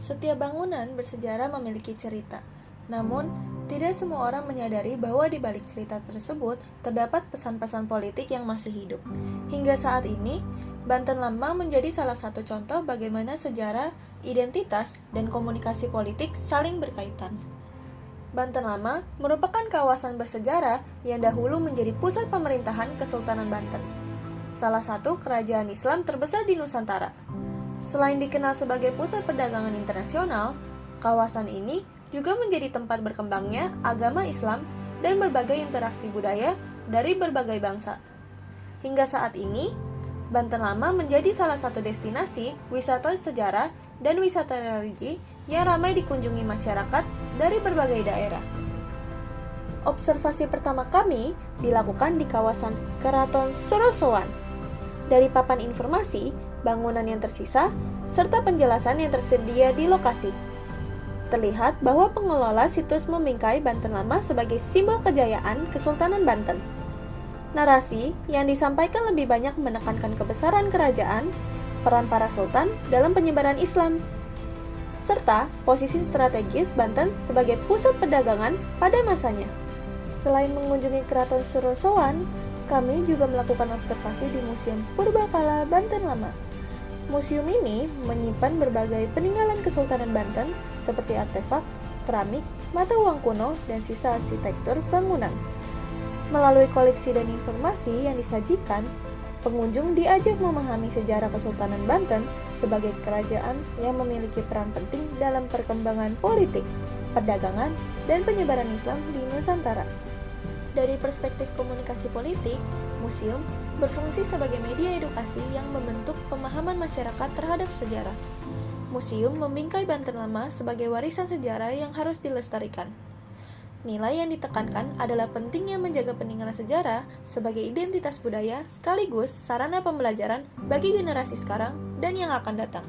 Setiap bangunan bersejarah memiliki cerita. Namun, tidak semua orang menyadari bahwa di balik cerita tersebut terdapat pesan-pesan politik yang masih hidup. Hingga saat ini, Banten Lama menjadi salah satu contoh bagaimana sejarah, identitas, dan komunikasi politik saling berkaitan. Banten Lama merupakan kawasan bersejarah yang dahulu menjadi pusat pemerintahan Kesultanan Banten, salah satu kerajaan Islam terbesar di Nusantara. Selain dikenal sebagai pusat perdagangan internasional, kawasan ini juga menjadi tempat berkembangnya agama Islam dan berbagai interaksi budaya dari berbagai bangsa. Hingga saat ini, Banten Lama menjadi salah satu destinasi wisata sejarah dan wisata religi yang ramai dikunjungi masyarakat dari berbagai daerah. Observasi pertama kami dilakukan di kawasan Keraton Sorosowan. Dari papan informasi, bangunan yang tersisa, serta penjelasan yang tersedia di lokasi, terlihat bahwa pengelola situs membingkai Banten Lama sebagai simbol kejayaan Kesultanan Banten. Narasi yang disampaikan lebih banyak menekankan kebesaran kerajaan, peran para sultan dalam penyebaran Islam, serta posisi strategis Banten sebagai pusat perdagangan pada masanya. Selain mengunjungi Keraton Sorosowan, kami juga melakukan observasi di Museum Purbakala Banten Lama. Museum ini menyimpan berbagai peninggalan Kesultanan Banten seperti artefak, keramik, mata uang kuno, dan sisa arsitektur bangunan. Melalui koleksi dan informasi yang disajikan, pengunjung diajak memahami sejarah Kesultanan Banten sebagai kerajaan yang memiliki peran penting dalam perkembangan politik, perdagangan, dan penyebaran Islam di Nusantara. Dari perspektif komunikasi politik, museum berfungsi sebagai media edukasi yang membentuk pemahaman masyarakat terhadap sejarah. Museum membingkai Banten Lama sebagai warisan sejarah yang harus dilestarikan. Nilai yang ditekankan adalah pentingnya menjaga peninggalan sejarah sebagai identitas budaya sekaligus sarana pembelajaran bagi generasi sekarang dan yang akan datang.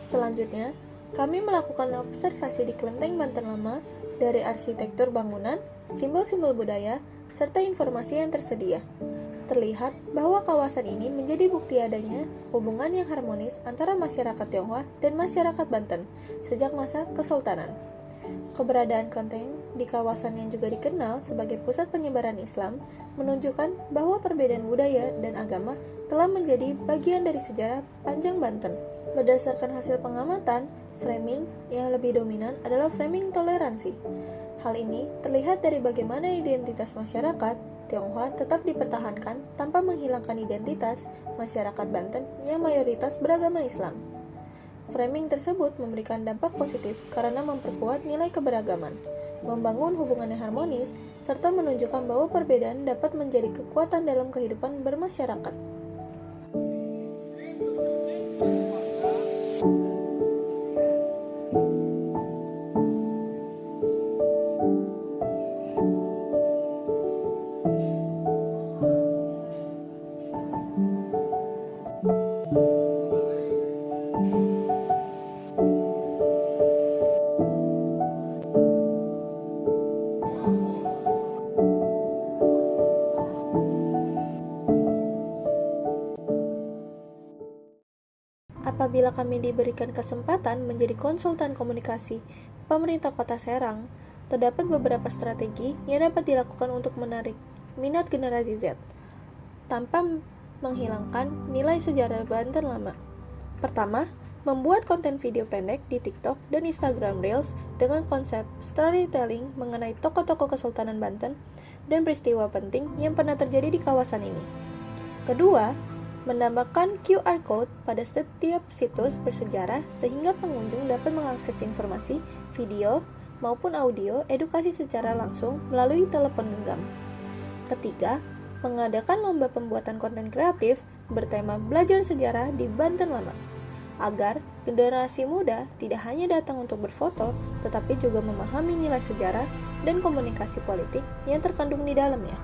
Selanjutnya, kami melakukan observasi di Kelenteng Banten Lama dari arsitektur bangunan, simbol-simbol budaya, serta informasi yang tersedia. Terlihat bahwa kawasan ini menjadi bukti adanya hubungan yang harmonis antara masyarakat Tionghoa dan masyarakat Banten sejak masa Kesultanan. Keberadaan kelenteng di kawasan yang juga dikenal sebagai pusat penyebaran Islam menunjukkan bahwa perbedaan budaya dan agama telah menjadi bagian dari sejarah panjang Banten. Berdasarkan hasil pengamatan, framing yang lebih dominan adalah framing toleransi. Hal ini terlihat dari bagaimana identitas masyarakat Tionghoa tetap dipertahankan tanpa menghilangkan identitas masyarakat Banten yang mayoritas beragama Islam. Framing tersebut memberikan dampak positif karena memperkuat nilai keberagaman, membangun hubungan yang harmonis, serta menunjukkan bahwa perbedaan dapat menjadi kekuatan dalam kehidupan bermasyarakat. Apabila kami diberikan kesempatan menjadi konsultan komunikasi pemerintah Kota Serang, terdapat beberapa strategi yang dapat dilakukan untuk menarik minat generasi Z tanpa menghilangkan nilai sejarah Banten Lama. Pertama, membuat konten video pendek di TikTok dan Instagram Reels dengan konsep storytelling mengenai tokoh-tokoh Kesultanan Banten dan peristiwa penting yang pernah terjadi di kawasan ini. Kedua, menambahkan QR Code pada setiap situs bersejarah sehingga pengunjung dapat mengakses informasi, video, maupun audio edukasi secara langsung melalui telepon genggam. Ketiga, mengadakan lomba pembuatan konten kreatif bertema belajar sejarah di Banten Lama, agar generasi muda tidak hanya datang untuk berfoto, tetapi juga memahami nilai sejarah dan komunikasi politik yang terkandung di dalamnya.